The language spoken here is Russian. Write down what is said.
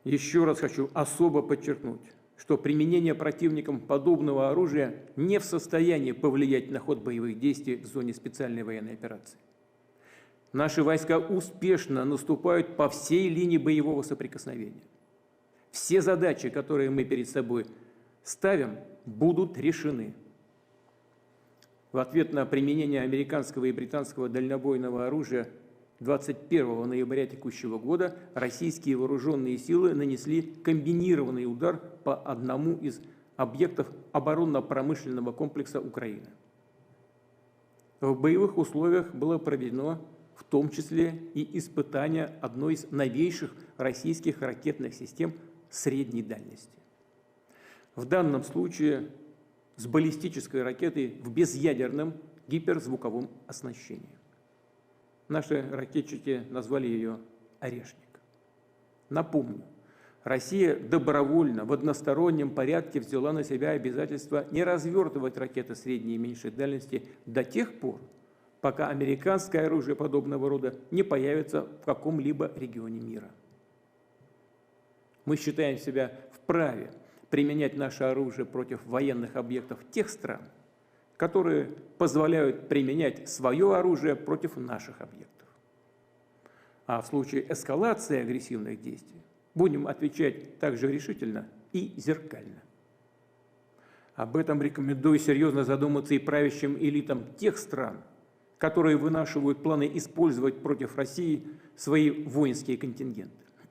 Еще раз хочу особо подчеркнуть, что применение противником подобного оружия не в состоянии повлиять на ход боевых действий в зоне специальной военной операции. Наши войска успешно наступают по всей линии боевого соприкосновения. Все задачи, которые мы перед собой ставим, будут решены. В ответ на применение американского и британского дальнобойного оружия 21 ноября текущего года российские вооруженные силы нанесли комбинированный удар по одному из объектов оборонно-промышленного комплекса Украины. В боевых условиях было проведено в том числе и испытание одной из новейших российских ракетных систем средней дальности. В данном случае с баллистической ракетой в безъядерном гиперзвуковом оснащении. Наши ракетчики назвали ее «Орешник». Напомню, Россия добровольно в одностороннем порядке взяла на себя обязательство не развертывать ракеты средней и меньшей дальности до тех пор, пока американское оружие подобного рода не появится в каком-либо регионе мира. Мы считаем себя вправе применять наше оружие против военных объектов тех стран, которые позволяют применять свое оружие против наших объектов. А в случае эскалации агрессивных действий будем отвечать также решительно и зеркально. Об этом рекомендую серьезно задуматься и правящим элитам тех стран, которые вынашивают планы использовать против России свои воинские контингенты.